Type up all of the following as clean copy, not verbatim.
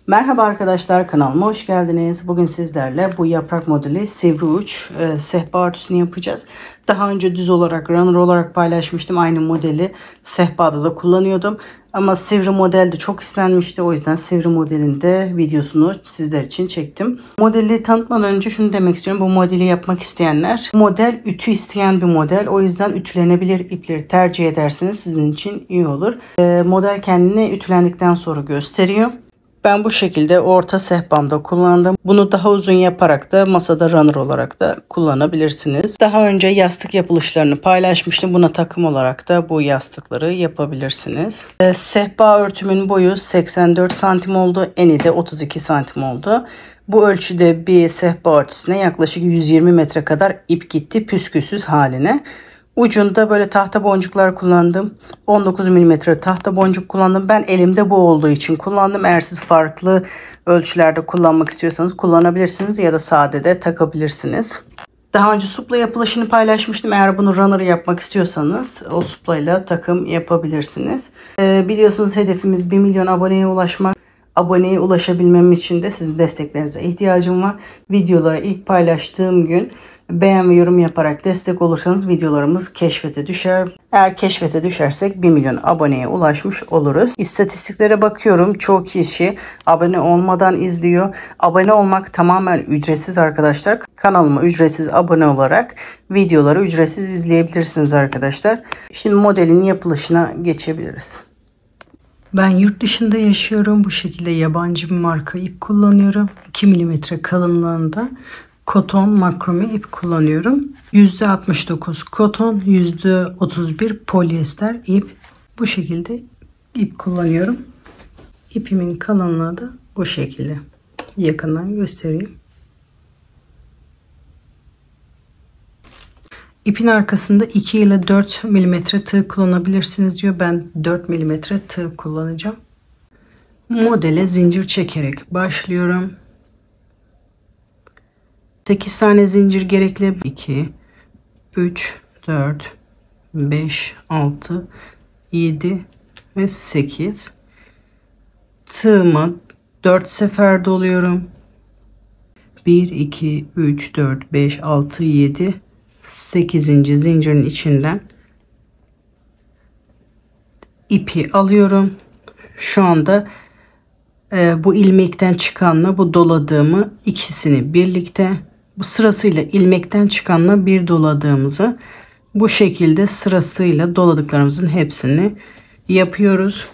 Merhaba arkadaşlar, kanalıma hoş geldiniz. Bugün sizlerle bu yaprak modeli sivri uç sehpa örtüsünü yapacağız. Daha önce düz olarak, runner olarak paylaşmıştım. Aynı modeli sehpada da kullanıyordum. Ama sivri model de çok istenmişti. O yüzden sivri modelin de videosunu sizler için çektim. Modeli tanıtmadan önce şunu demek istiyorum. Bu modeli yapmak isteyenler, model ütü isteyen bir model. O yüzden ütülenebilir ipleri tercih ederseniz sizin için iyi olur. Model kendini ütülendikten sonra gösteriyor. Ben bu şekilde orta sehpamda kullandım. Bunu daha uzun yaparak da masada runner olarak da kullanabilirsiniz. Daha önce yastık yapılışlarını paylaşmıştım. Buna takım olarak da bu yastıkları yapabilirsiniz. Sehpa örtümün boyu 84 santim oldu. Eni de 32 santim oldu. Bu ölçüde bir sehpa örtüsüne yaklaşık 120 metre kadar ip gitti püskülsüz haline. Ucunda böyle tahta boncuklar kullandım. 19 milimetre tahta boncuk kullandım. Ben elimde bu olduğu için kullandım. Eğer siz farklı ölçülerde kullanmak istiyorsanız kullanabilirsiniz ya da sade de takabilirsiniz. Daha önce supla yapılışını paylaşmıştım. Eğer bunu runner yapmak istiyorsanız o suplayla takım yapabilirsiniz. Biliyorsunuz hedefimiz 1 milyon aboneye ulaşmak. Aboneye ulaşabilmem için de sizin desteklerinize ihtiyacım var. Videoları ilk paylaştığım gün beğen ve yorum yaparak destek olursanız videolarımız keşfete düşer. Eğer keşfete düşersek 1 milyon aboneye ulaşmış oluruz. İstatistiklere bakıyorum. Çoğu kişi abone olmadan izliyor. Abone olmak tamamen ücretsiz arkadaşlar. Kanalıma ücretsiz abone olarak videoları ücretsiz izleyebilirsiniz arkadaşlar. Şimdi modelin yapılışına geçebiliriz. Ben yurt dışında yaşıyorum. Bu şekilde yabancı bir marka ip kullanıyorum. 2 milimetre kalınlığında koton makrome ip kullanıyorum. %69 koton, %31 polyester ip. Bu şekilde ip kullanıyorum. İpimin kalınlığı da bu şekilde. Yakından göstereyim. İpin arkasında 2 ile 4 milimetre tığ kullanabilirsiniz diyor. Ben 4 milimetre tığ kullanacağım. Modele zincir çekerek başlıyorum. 8 tane zincir gerekli. 2, 3, 4, 5, 6, 7 ve 8. Tığımı 4 sefer doluyorum. 1, 2, 3, 4, 5, 6, 7, 8. zincirin içinden ipi alıyorum. Şu anda bu ilmekten çıkanla bu doladığımı ikisini birlikte, bu sırasıyla ilmekten çıkanla bir doladığımızı bu şekilde sırasıyla doladıklarımızın hepsini yapıyoruz.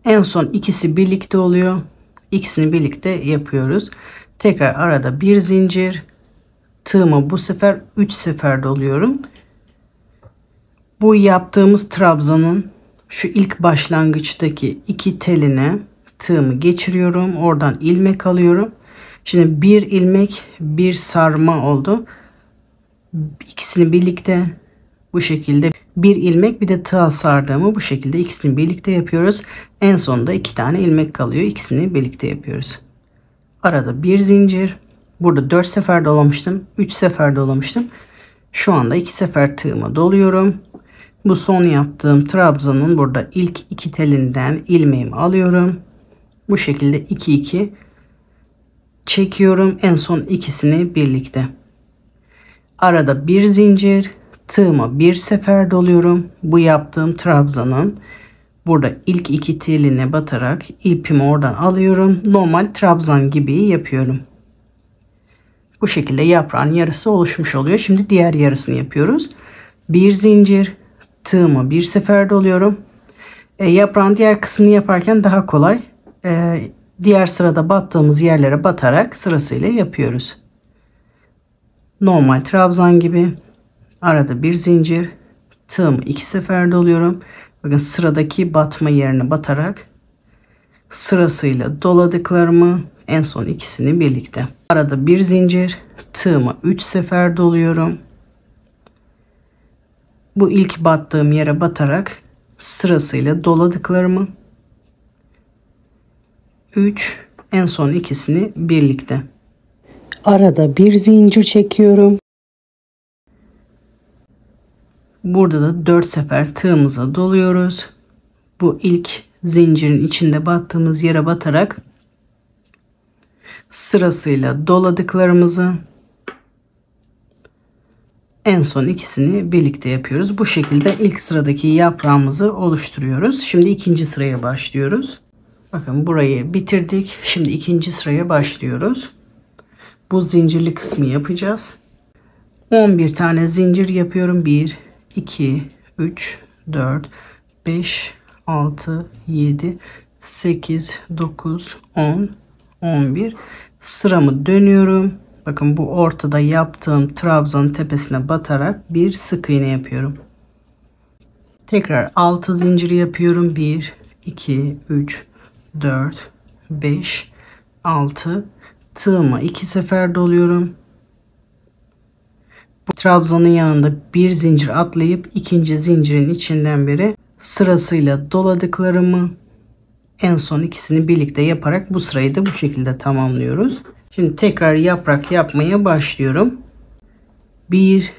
En son ikisi birlikte oluyor. İkisini birlikte yapıyoruz. Tekrar arada bir zincir. Tığımı bu sefer 3 sefer doluyorum. Bu yaptığımız trabzanın şu ilk başlangıçtaki iki teline tığımı geçiriyorum. Oradan ilmek alıyorum. Şimdi bir ilmek bir sarma oldu. İkisini birlikte bu şekilde bir ilmek bir de tığ sardığımı bu şekilde ikisini birlikte yapıyoruz. En sonunda 2 tane ilmek kalıyor. İkisini birlikte yapıyoruz. Arada bir zincir. Burada 4 sefer dolamıştım. 3 sefer dolamıştım. Şu anda 2 sefer tığımı doluyorum. Bu son yaptığım trabzanın burada ilk iki telinden ilmeğimi alıyorum. Bu şekilde 2 2 çekiyorum. En son ikisini birlikte. Arada bir zincir. Tığımı bir sefer doluyorum. Bu yaptığım trabzanın burada ilk iki teline batarak ipimi oradan alıyorum. Normal trabzan gibi yapıyorum. Bu şekilde yaprağın yarısı oluşmuş oluyor. Şimdi diğer yarısını yapıyoruz. Bir zincir, tığımı bir sefer doluyorum. Yaprağın diğer kısmını yaparken daha kolay. Diğer sırada battığımız yerlere batarak sırasıyla yapıyoruz. Normal trabzan gibi. Arada bir zincir, tığımı 2 sefer doluyorum. Bakın sıradaki batma yerine batarak sırasıyla doladıklarımı en son ikisini birlikte. Arada bir zincir, tığımı 3 sefer doluyorum. Bu ilk battığım yere batarak sırasıyla doladıklarımı 3, en son ikisini birlikte. Arada bir zincir çekiyorum. Burada da 4 sefer tığımıza doluyoruz. Bu ilk zincirin içinde battığımız yere batarak sırasıyla doladıklarımızı, en son ikisini birlikte yapıyoruz. Bu şekilde ilk sıradaki yaprağımızı oluşturuyoruz. Şimdi ikinci sıraya başlıyoruz. Bakın burayı bitirdik. Şimdi ikinci sıraya başlıyoruz. Bu zincirli kısmı yapacağız. 11 tane zincir yapıyorum. 1, 2, 3, 4, 5, 6, 7, 8, 9, 10, 11. Sıramı dönüyorum. Bakın bu ortada yaptığım trabzanın tepesine batarak bir sık iğne yapıyorum. Tekrar 6 zincir yapıyorum. 1, 2, 3, 4, 5, 6. Tığıma 2 sefer doluyorum. Bu trabzanın yanında bir zincir atlayıp ikinci zincirin içinden beri sırasıyla doladıklarımı, en son ikisini birlikte yaparak bu sırayı da bu şekilde tamamlıyoruz. Şimdi tekrar yaprak yapmaya başlıyorum. 1,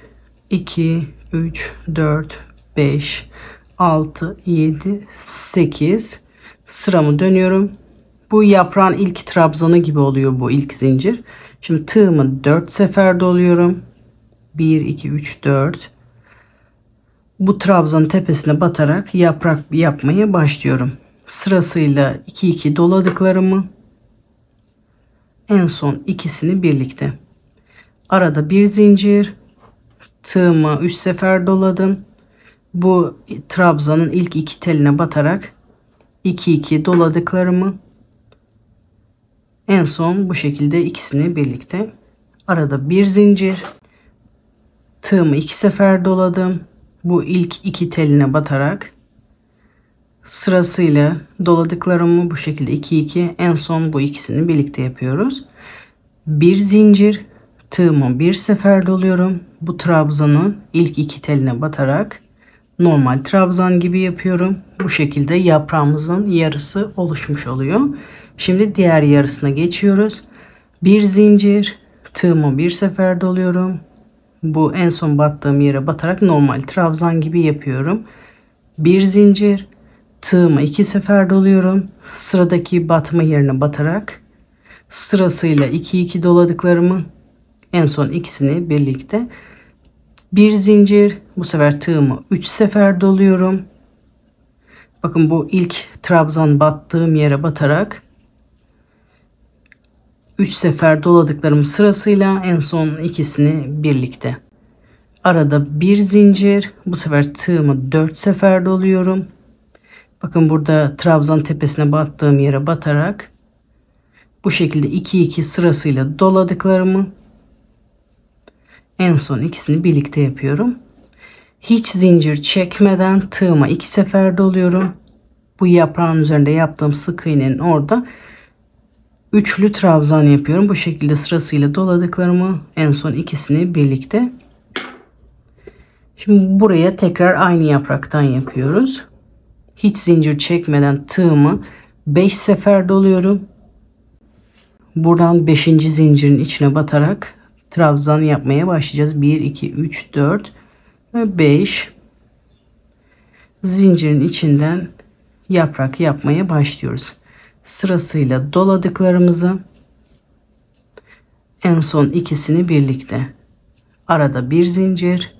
2, 3, 4, 5, 6, 7, 8. Sıramı dönüyorum. Bu yaprağın ilk trabzanı gibi oluyor bu ilk zincir. Şimdi tığımı 4 sefer doluyorum. 1, 2, 3, 4. Bu trabzanın tepesine batarak yaprak yapmaya başlıyorum. Sırasıyla 2, 2 doladıklarımı, en son ikisini birlikte. Arada bir zincir. Tığımı 3 sefer doladım. Bu trabzanın ilk iki teline batarak 2, 2 doladıklarımı, en son bu şekilde ikisini birlikte. Arada bir zincir. Tığımı 2 sefer doladım. Bu ilk iki teline batarak sırasıyla doladıklarımı bu şekilde 2, 2, en son bu ikisini birlikte yapıyoruz. Bir zincir. Tığımı bir sefer doluyorum. Bu trabzanın ilk iki teline batarak normal trabzan gibi yapıyorum. Bu şekilde yaprağımızın yarısı oluşmuş oluyor. Şimdi diğer yarısına geçiyoruz. Bir zincir. Tığımı bir sefer doluyorum. Bu en son battığım yere batarak normal trabzan gibi yapıyorum. Bir zincir. Tığımı 2 sefer doluyorum. Sıradaki batma yerine batarak sırasıyla 2, 2 doladıklarımı, en son ikisini birlikte. Bir zincir. Bu sefer tığımı 3 sefer doluyorum. Bakın bu ilk trabzan battığım yere batarak 3 sefer doladıklarım sırasıyla, en son ikisini birlikte. Arada bir zincir. Bu sefer tığımı 4 sefer doluyorum. Bakın burada trabzan tepesine battığım yere batarak bu şekilde 2, 2 sırasıyla doladıklarımı, en son ikisini birlikte yapıyorum. Hiç zincir çekmeden tığıma 2 sefer doluyorum. Bu yaprağın üzerinde yaptığım sık iğnenin orada üçlü trabzan yapıyorum. Bu şekilde sırasıyla doladıklarımı, en son ikisini birlikte. Şimdi buraya tekrar aynı yapraktan yapıyoruz. Hiç zincir çekmeden tığımı 5 sefer doluyorum. Buradan 5. zincirin içine batarak trabzan yapmaya başlayacağız. 1, 2, 3, 4 ve 5. Zincirin içinden yaprak yapmaya başlıyoruz. Sırasıyla doladıklarımızı, en son ikisini birlikte. Arada bir zincir.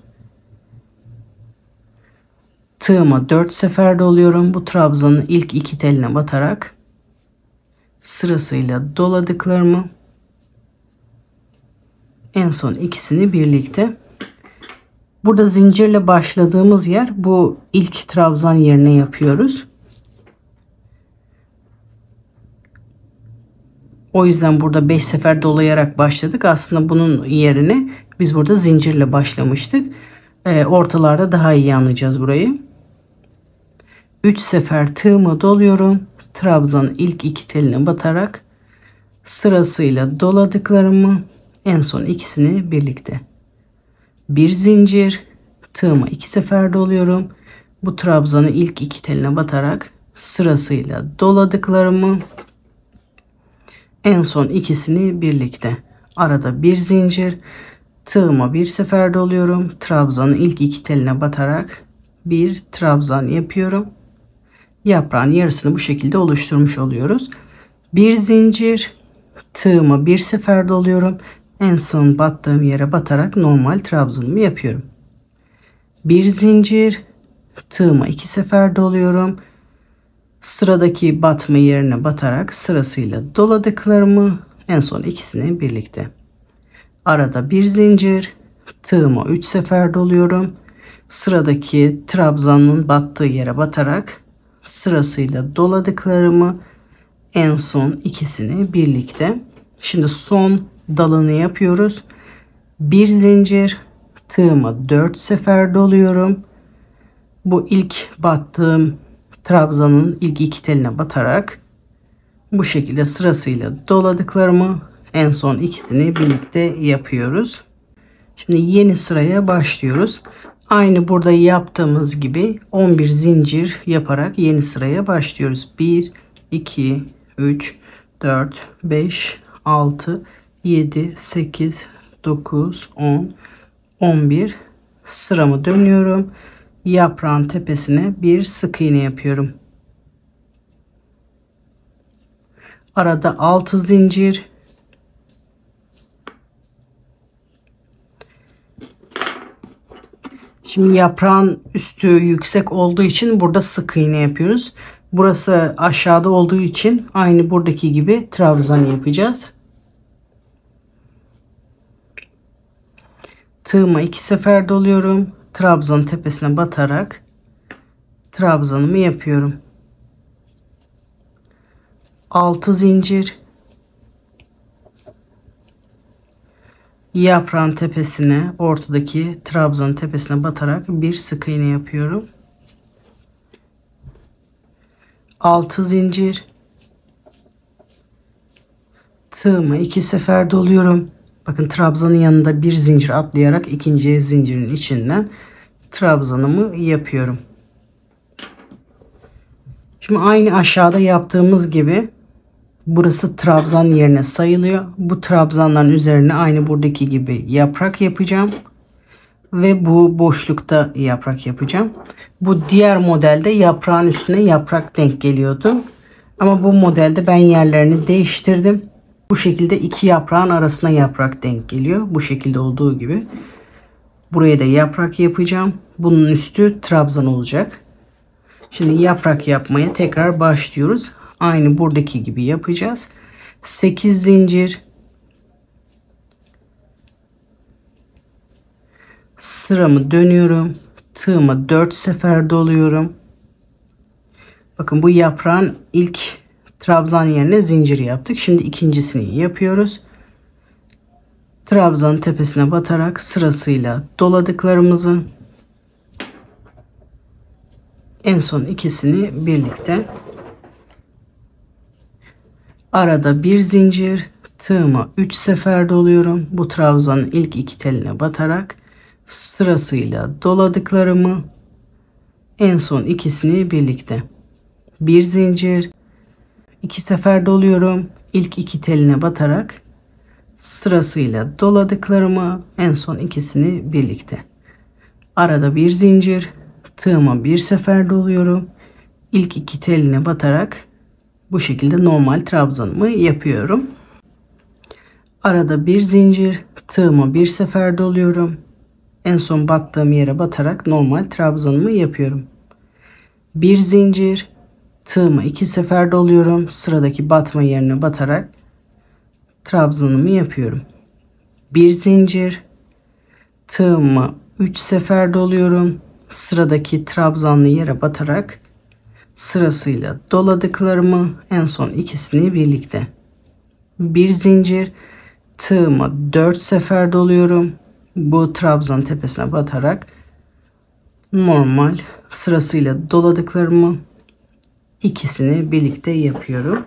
Tığıma 4 sefer doluyorum. Bu trabzanın ilk iki teline batarak sırasıyla doladıklarımı, en son ikisini birlikte. Burada zincirle başladığımız yer bu ilk trabzan yerine yapıyoruz. O yüzden burada 5 sefer dolayarak başladık. Aslında bunun yerine biz burada zincirle başlamıştık. Ortalarda daha iyi anlayacağız burayı. 3 sefer tığımı doluyorum. Trabzanın ilk iki teline batarak sırasıyla doladıklarımı, en son ikisini birlikte. Bir zincir. Tığımı 2 sefer doluyorum. Bu trabzanın ilk iki teline batarak sırasıyla doladıklarımı, en son ikisini birlikte. Arada bir zincir. Tığıma bir sefer doluyorum. Trabzanın ilk iki teline batarak bir trabzan yapıyorum. Yaprağın yarısını bu şekilde oluşturmuş oluyoruz. Bir zincir. tığımı bir sefer doluyorum. En son battığım yere batarak normal trabzanımı yapıyorum. Bir zincir, tığımı 2 sefer doluyorum. Sıradaki batma yerine batarak sırasıyla doladıklarımı en son ikisini birlikte. Arada bir zincir, tığımı 3 sefer doluyorum. Sıradaki trabzanın battığı yere batarak sırasıyla doladıklarımı en son ikisini birlikte. Şimdi son dalını yapıyoruz. Bir zincir, tığımı 4 sefer doluyorum. Bu ilk battığım trabzanın ilk iki teline batarak bu şekilde sırasıyla doladıklarımı en son ikisini birlikte yapıyoruz. Şimdi yeni sıraya başlıyoruz. Aynı burada yaptığımız gibi 11 zincir yaparak yeni sıraya başlıyoruz. 1, 2, 3, 4, 5, 6, 7, 8, 9, 10, 11. Sıramı dönüyorum. Yaprağın tepesine bir sık iğne yapıyorum. Arada 6 zincir. Şimdi yaprağın üstü yüksek olduğu için burada sık iğne yapıyoruz. Burası aşağıda olduğu için aynı buradaki gibi trabzan yapacağız. Tığıma 2 sefer doluyorum. Trabzanın tepesine batarak trabzanımı yapıyorum. 6 zincir. Yaprağın tepesine, ortadaki trabzanın tepesine batarak bir sık iğne yapıyorum. 6 zincir. Tığımı 2 sefer doluyorum. Bakın trabzanın yanında bir zincir atlayarak ikinci zincirin içinden trabzanımı yapıyorum. Şimdi aynı aşağıda yaptığımız gibi burası trabzan yerine sayılıyor. Bu trabzanların üzerine aynı buradaki gibi yaprak yapacağım. Ve bu boşlukta yaprak yapacağım. Bu diğer modelde yaprağın üstüne yaprak denk geliyordu. Ama bu modelde ben yerlerini değiştirdim. Bu şekilde iki yaprağın arasına yaprak denk geliyor. Bu şekilde olduğu gibi. Buraya da yaprak yapacağım. Bunun üstü trabzan olacak. Şimdi yaprak yapmaya tekrar başlıyoruz. Aynı buradaki gibi yapacağız. 8 zincir. Sıramı dönüyorum. Tığımı 4 sefer doluyorum. Bakın bu yaprağın ilk trabzan yerine zincir yaptık. Şimdi ikincisini yapıyoruz. Trabzanın tepesine batarak sırasıyla doladıklarımızı en son ikisini birlikte. Arada bir zincir, tığımı 3 sefer doluyorum. Bu trabzanın ilk iki teline batarak sırasıyla doladıklarımı en son ikisini birlikte. Bir zincir, 2 sefer doluyorum. İlk iki teline batarak sırasıyla doladıklarımı en son ikisini birlikte. Arada bir zincir, tığıma bir sefer doluyorum. İlk iki teline batarak bu şekilde normal trabzanımı yapıyorum. Arada bir zincir, tığıma bir sefer doluyorum. En son battığım yere batarak normal trabzanımı yapıyorum. Bir zincir, tığıma 2 sefer doluyorum. Sıradaki batma yerine batarak trabzanımı yapıyorum. Bir zincir, tığıma 3 sefer doluyorum. Sıradaki trabzanlı yere batarak sırasıyla doladıklarımı en son ikisini birlikte. Bir zincir, tığıma 4 sefer doluyorum. Bu trabzan tepesine batarak normal sırasıyla doladıklarımı ikisini birlikte yapıyorum.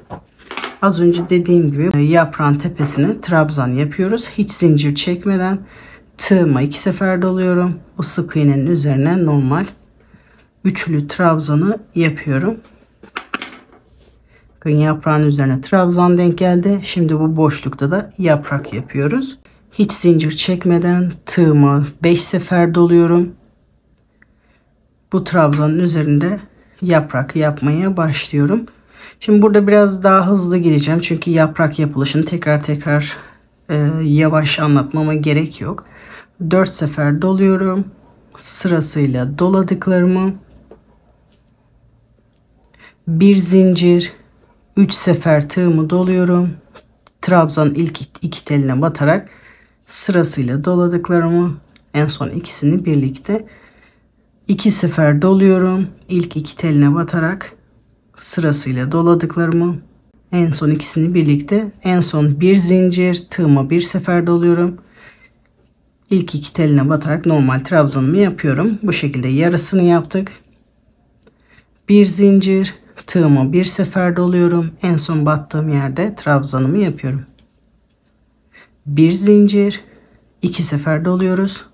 Az önce dediğim gibi yaprağın tepesine trabzan yapıyoruz. Hiç zincir çekmeden tığıma 2 sefer doluyorum. Bu sık iğnenin üzerine normal üçlü trabzanı yapıyorum. Bakın yaprağın üzerine trabzan denk geldi. Şimdi bu boşlukta da yaprak yapıyoruz. Hiç zincir çekmeden tığıma 5 sefer doluyorum. Bu trabzanın üzerinde yaprak yapmaya başlıyorum. Şimdi burada biraz daha hızlı gideceğim. Çünkü yaprak yapılışını tekrar yavaş anlatmama gerek yok. 4 sefer doluyorum. Sırasıyla doladıklarımı. Bir zincir, 3 sefer tığımı doluyorum. Trabzanın ilk iki teline batarak sırasıyla doladıklarımı, en son ikisini birlikte 2 sefer doluyorum. İlk iki teline batarak sırasıyla doladıklarımı, en son ikisini birlikte, en son bir zincir, tığıma bir sefer doluyorum. İlk iki teline batarak normal trabzanımı yapıyorum. Bu şekilde yarısını yaptık. Bir zincir, tığıma bir sefer doluyorum. En son battığım yerde trabzanımı yapıyorum. Bir zincir, 2 sefer doluyoruz.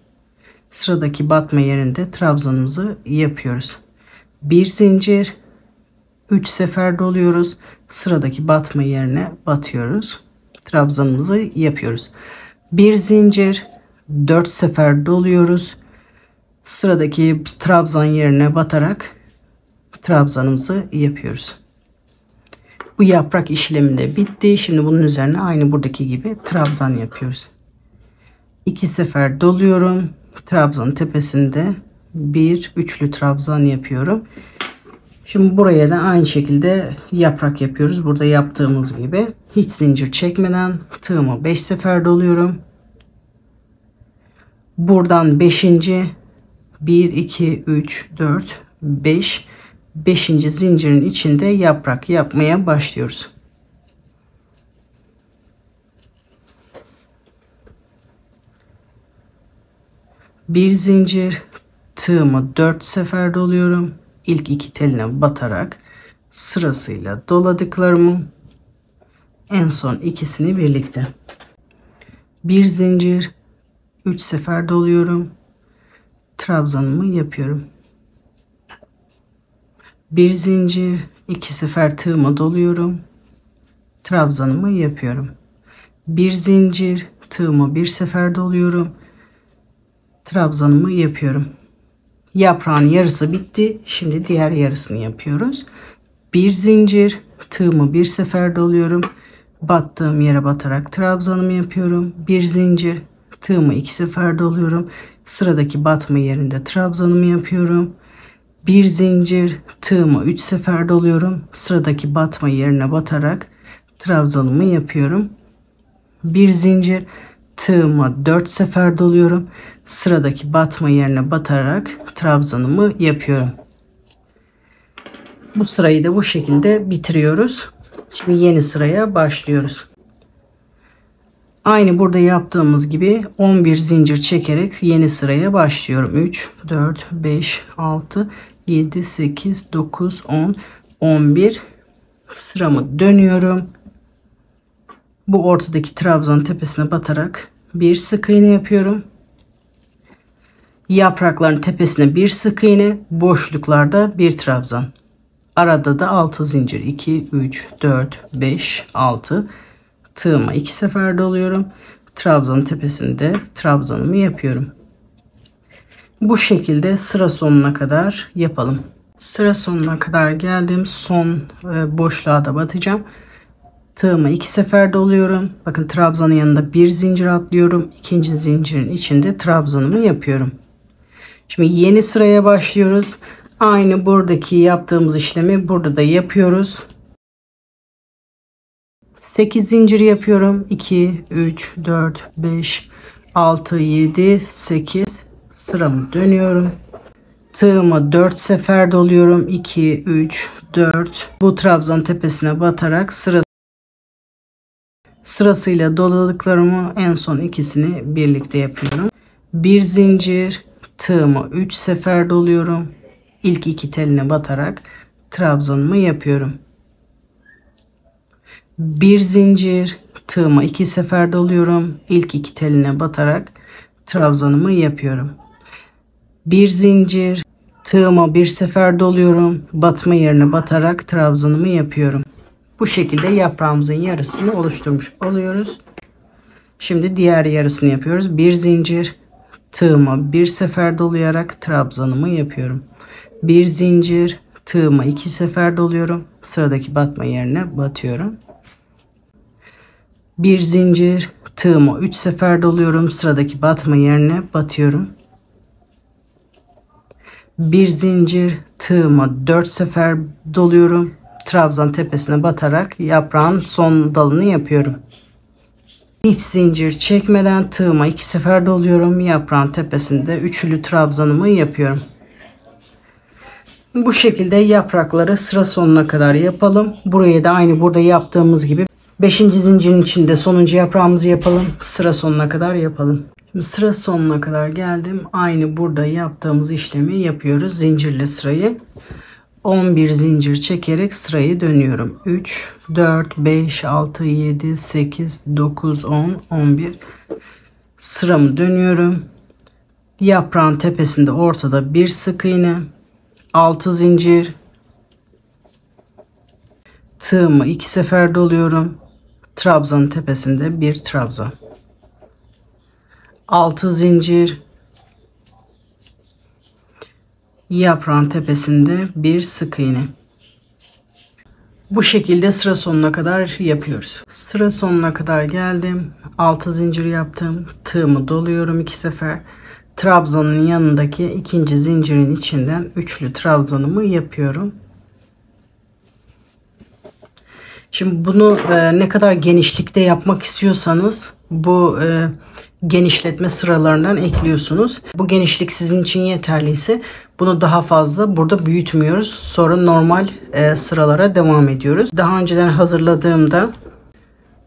Sıradaki batma yerinde trabzanımızı yapıyoruz. Bir zincir, 3 sefer doluyoruz. Sıradaki batma yerine batıyoruz. Trabzanımızı yapıyoruz. Bir zincir, 4 sefer doluyoruz. Sıradaki trabzan yerine batarak trabzanımızı yapıyoruz. Bu yaprak işlemi de bitti. Şimdi bunun üzerine aynı buradaki gibi trabzan yapıyoruz. 2 sefer doluyorum. Trabzanın tepesinde bir üçlü trabzan yapıyorum. Şimdi buraya da aynı şekilde yaprak yapıyoruz. Burada yaptığımız gibi hiç zincir çekmeden tığımı 5 sefer doluyorum. Buradan 5. 1 2 3 4 5 5. zincirin içinde yaprak yapmaya başlıyoruz. Bir zincir, tığımı 4 sefer doluyorum. İlk iki teline batarak sırasıyla doladıklarımı, en son ikisini birlikte. Bir zincir, 3 sefer doluyorum. Trabzanımı yapıyorum. Bir zincir, 2 sefer tığımı doluyorum. Trabzanımı yapıyorum. Bir zincir, tığımı bir sefer doluyorum. Trabzanımı yapıyorum. Yaprağın yarısı bitti. Şimdi diğer yarısını yapıyoruz. Bir zincir, tığımı bir sefer doluyorum. Battığım yere batarak trabzanımı yapıyorum. Bir zincir, tığımı 2 sefer doluyorum. Sıradaki batma yerinde trabzanımı yapıyorum. Bir zincir, tığımı 3 sefer doluyorum. Sıradaki batma yerine batarak trabzanımı yapıyorum. Bir zincir, tığımı 4 sefer doluyorum. Sıradaki batma yerine batarak trabzanımı yapıyorum. Bu sırayı da bu şekilde bitiriyoruz. Şimdi yeni sıraya başlıyoruz. Aynı burada yaptığımız gibi 11 zincir çekerek yeni sıraya başlıyorum. 3 4 5 6 7 8 9 10 11 sıramı dönüyorum. Bu ortadaki trabzanın tepesine batarak bir sık iğne yapıyorum. Yaprakların tepesine bir sık iğne, boşluklarda bir trabzan. Arada da 6 zincir. 2 3 4 5 6. Tığıma 2 sefer doluyorum. Trabzanın tepesinde trabzanımı yapıyorum. Bu şekilde sıra sonuna kadar yapalım. Sıra sonuna kadar geldim. Son boşluğa da batacağım. Tığıma 2 sefer doluyorum. Bakın trabzanın yanında bir zincir atlıyorum. İkinci zincirin içinde trabzanımı yapıyorum. Şimdi yeni sıraya başlıyoruz. Aynı buradaki yaptığımız işlemi burada da yapıyoruz. 8 zincir yapıyorum. 2 3 4 5 6 7 8 sıramı dönüyorum. Tığımı 4 sefer doluyorum. 2 3 4 bu trabzan tepesine batarak sırasıyla doladıklarımı en son ikisini birlikte yapıyorum. Bir zincir, tığımı 3 sefer doluyorum. İlk iki teline batarak trabzanımı yapıyorum. Bir zincir, tığımı 2 sefer doluyorum. İlk iki teline batarak trabzanımı yapıyorum. Bir zincir, tığıma bir sefer doluyorum. Batma yerine batarak trabzanımı yapıyorum. Bu şekilde yaprağımızın yarısını oluşturmuş oluyoruz. Şimdi diğer yarısını yapıyoruz. Bir zincir, tığıma bir sefer dolayarak trabzanımı yapıyorum. Bir zincir, tığıma 2 sefer doluyorum. Sıradaki batma yerine batıyorum. Bir zincir, tığıma 3 sefer doluyorum. Sıradaki batma yerine batıyorum. Bir zincir, tığıma 4 sefer doluyorum. Trabzan tepesine batarak yaprağın son dalını yapıyorum. Hiç zincir çekmeden tığıma 2 sefer doluyorum. Yaprağın tepesinde üçlü trabzanımı yapıyorum. Bu şekilde yaprakları sıra sonuna kadar yapalım. Buraya da aynı burada yaptığımız gibi 5. zincirin içinde sonuncu yaprağımızı yapalım. Sıra sonuna kadar yapalım. Şimdi sıra sonuna kadar geldim. Aynı burada yaptığımız işlemi yapıyoruz. Zincirle sırayı. 11 zincir çekerek sırayı dönüyorum. 3, 4, 5, 6, 7, 8, 9, 10, 11. Sıramı dönüyorum. Yaprağın tepesinde ortada bir sık iğne. 6 zincir. Tığımı 2 sefer doluyorum. Trabzanın tepesinde bir trabzan. 6 zincir. Yaprağın tepesinde bir sık iğne. Bu şekilde sıra sonuna kadar yapıyoruz. Sıra sonuna kadar geldim. 6 zincir yaptım. Tığımı doluyorum 2 sefer. Trabzanın yanındaki ikinci zincirin içinden üçlü trabzanımı yapıyorum. Şimdi bunu ne kadar genişlikte yapmak istiyorsanız bu genişletme sıralarından ekliyorsunuz. Bu genişlik sizin için yeterliyse bunu daha fazla burada büyütmüyoruz. Sonra normal sıralara devam ediyoruz. Daha önceden hazırladığımda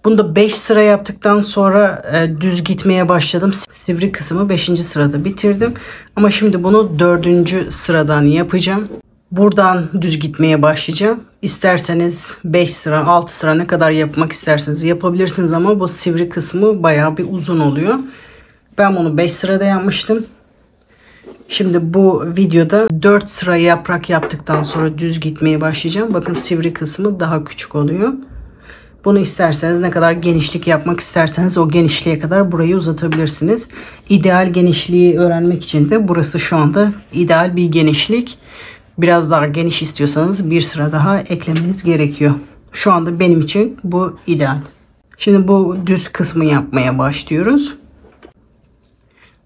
bunda 5 sıra yaptıktan sonra düz gitmeye başladım. Sivri kısmı 5. sırada bitirdim. Ama şimdi bunu 4. sıradan yapacağım. Buradan düz gitmeye başlayacağım. İsterseniz 5 sıra, 6 sıra ne kadar yapmak isterseniz yapabilirsiniz ama bu sivri kısmı bayağı bir uzun oluyor. Ben bunu 5 sırada yapmıştım. Şimdi bu videoda 4 sıra yaprak yaptıktan sonra düz gitmeye başlayacağım. Bakın sivri kısmı daha küçük oluyor. Bunu isterseniz ne kadar genişlik yapmak isterseniz o genişliğe kadar burayı uzatabilirsiniz. İdeal genişliği öğrenmek için de burası şu anda ideal bir genişlik. Biraz daha geniş istiyorsanız bir sıra daha eklemeniz gerekiyor. Şu anda benim için bu ideal. Şimdi bu düz kısmı yapmaya başlıyoruz.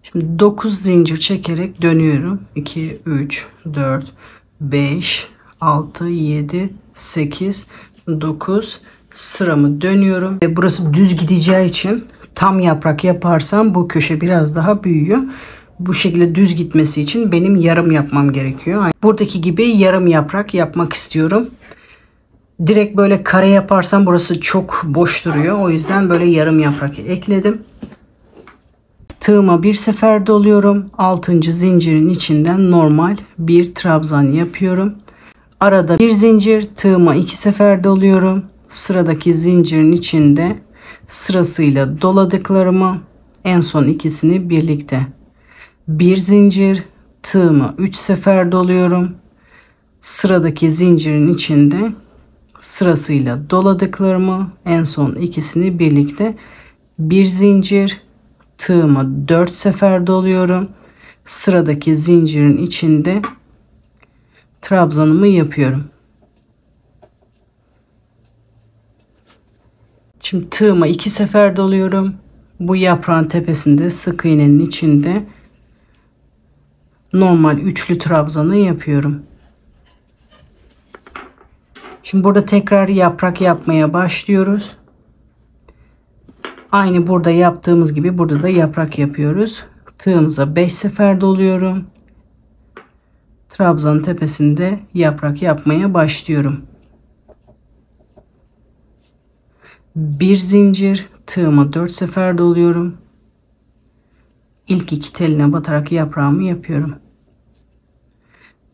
Şimdi 9 zincir çekerek dönüyorum. 2, 3, 4, 5, 6, 7, 8, 9 sıramı dönüyorum. Burası düz gideceği için tam yaprak yaparsam bu köşe biraz daha büyüyor. Bu şekilde düz gitmesi için benim yarım yapmam gerekiyor. Buradaki gibi yarım yaprak yapmak istiyorum. Direkt böyle kare yaparsam burası çok boş duruyor. O yüzden böyle yarım yaprak ekledim. Tığıma bir sefer doluyorum. 6. zincirin içinden normal bir trabzan yapıyorum. Arada bir zincir, tığıma 2 sefer doluyorum. Sıradaki zincirin içinde sırasıyla doladıklarımı en son ikisini birlikte. Bir zincir, tığıma 3 sefer doluyorum. Sıradaki zincirin içinde sırasıyla doladıklarımı en son ikisini birlikte. Bir zincir, tığıma 4 sefer doluyorum. Sıradaki zincirin içinde trabzanımı yapıyorum. Şimdi tığıma 2 sefer doluyorum. Bu yaprağın tepesinde sık iğnenin içinde normal üçlü trabzanı yapıyorum. Şimdi burada tekrar yaprak yapmaya başlıyoruz. Aynı burada yaptığımız gibi burada da yaprak yapıyoruz. Tığımıza 5 sefer doluyorum. Trabzanın tepesinde yaprak yapmaya başlıyorum. Bir zincir, tığıma 4 sefer doluyorum. İlk iki teline batarak yaprağımı yapıyorum.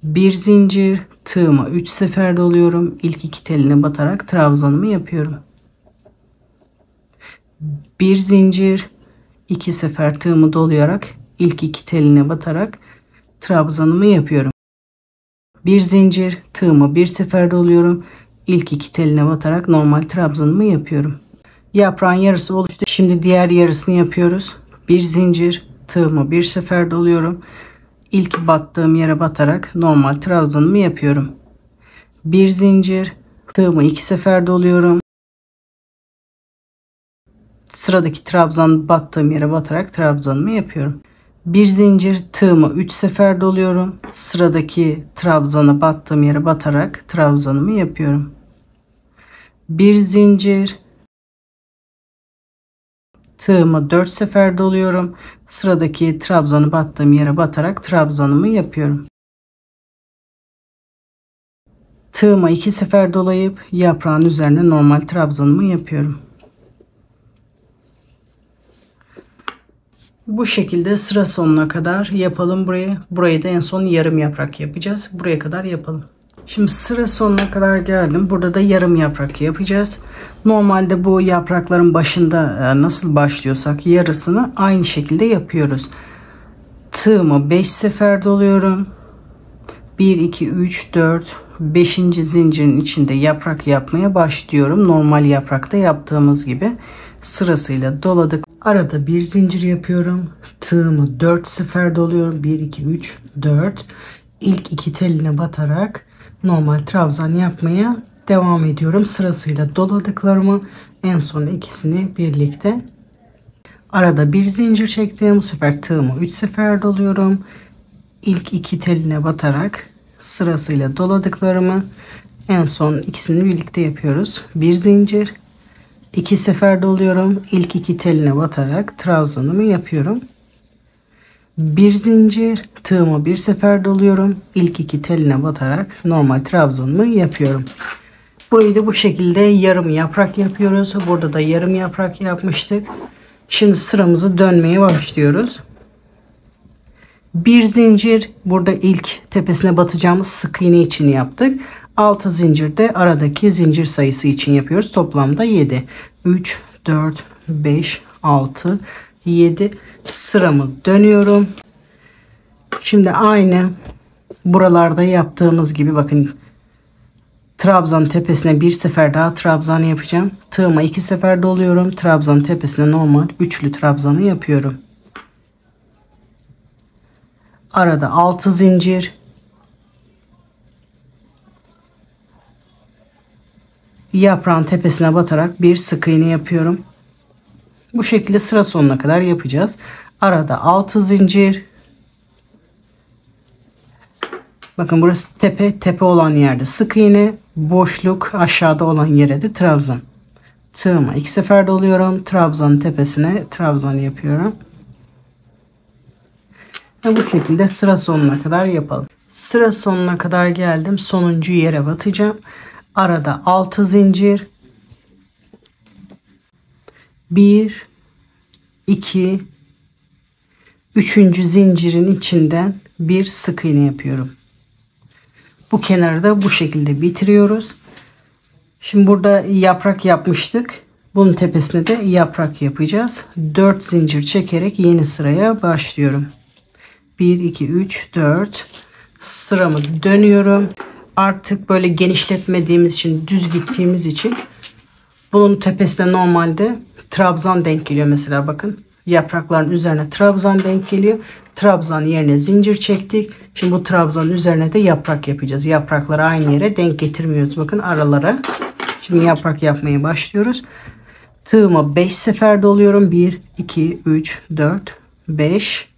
Bir zincir, tığıma 3 sefer doluyorum. İlk iki teline batarak trabzanımı yapıyorum. Bir zincir, 2 sefer tığımı dolayarak ilk iki teline batarak trabzanımı yapıyorum. Bir zincir, tığımı bir sefer doluyorum. İlk iki teline batarak normal trabzanımı yapıyorum. Yaprağın yarısı oluştu. Şimdi diğer yarısını yapıyoruz. Bir zincir, tığımı bir sefer doluyorum. İlk battığım yere batarak normal trabzanımı yapıyorum. Bir zincir, tığımı 2 sefer doluyorum. Sıradaki trabzan battığım yere batarak trabzanımı yapıyorum. Bir zincir, tığımı 3 sefer doluyorum. Sıradaki trabzana battığım yere batarak trabzanımı yapıyorum. Bir zincir, tığımı 4 sefer doluyorum. Sıradaki trabzanı battığım yere batarak trabzanımı yapıyorum. Tığıma 2 sefer dolayıp yaprağın üzerine normal trabzanımı yapıyorum. Bu şekilde sıra sonuna kadar yapalım burayı. Burayı da en son yarım yaprak yapacağız. Buraya kadar yapalım. Şimdi sıra sonuna kadar geldim. Burada da yarım yaprak yapacağız. Normalde bu yaprakların başında nasıl başlıyorsak yarısını aynı şekilde yapıyoruz. Tığımı 5 sefer doluyorum. 1, 2, 3, 4, 5. zincirin içinde yaprak yapmaya başlıyorum. Normal yaprakta yaptığımız gibi sırasıyla doladık. Arada bir zincir yapıyorum. Tığımı 4 sefer doluyorum. 1, 2, 3, 4. İlk 2 teline batarak normal trabzan yapmaya devam ediyorum. Sırasıyla doladıklarımı en son ikisini birlikte. Arada bir zincir çektim. Bu sefer tığımı 3 sefer doluyorum. İlk 2 teline batarak sırasıyla doladıklarımı en son ikisini birlikte yapıyoruz. Bir zincir, 2 sefer doluyorum. İlk 2 teline batarak trabzanımı yapıyorum. Bir zincir, tığımı 1 sefer doluyorum. İlk 2 teline batarak normal trabzanımı yapıyorum. Burayı da bu şekilde yarım yaprak yapıyoruz. Burada da yarım yaprak yapmıştık. Şimdi sıramızı dönmeye başlıyoruz. Bir zincir, burada ilk tepesine batacağımız sık iğne için yaptık. 6 zincir de aradaki zincir sayısı için yapıyoruz. Toplamda 7. 3, 4, 5, 6, 7. Sıramı dönüyorum. Şimdi aynı buralarda yaptığımız gibi bakın. Trabzan tepesine bir sefer daha trabzan yapacağım. Tığıma 2 sefer doluyorum. Trabzan tepesine normal üçlü trabzanı yapıyorum. Arada 6 zincir. Yaprağın tepesine batarak bir sık iğne yapıyorum. Bu şekilde sıra sonuna kadar yapacağız. Arada 6 zincir. Bakın burası tepe olan yerde sık iğne, boşluk aşağıda olan yere de trabzan. Tığıma 2 sefer doluyorum. Trabzanın tepesine trabzan yapıyorum. Ve bu şekilde sıra sonuna kadar yapalım. Sıra sonuna kadar geldim. Sonuncu yere batacağım. Arada 6 zincir. 1, 2, 3. zincirin içinden bir sık iğne yapıyorum. Bu kenarı da bu şekilde bitiriyoruz. Şimdi burada yaprak yapmıştık. Bunun tepesine de yaprak yapacağız. 4 zincir çekerek yeni sıraya başlıyorum. 1, 2, 3, 4. Sıramı dönüyorum. Artık böyle genişletmediğimiz için, düz gittiğimiz için bunun tepesine normalde trabzan denk geliyor mesela bakın. Yaprakların üzerine trabzan denk geliyor. Trabzan yerine zincir çektik. Şimdi bu trabzanın üzerine de yaprak yapacağız. Yaprakları aynı yere denk getirmiyoruz. Bakın aralara. Şimdi yaprak yapmaya başlıyoruz. Tığıma 5 sefer doluyorum. 1, 2, 3, 4, 5.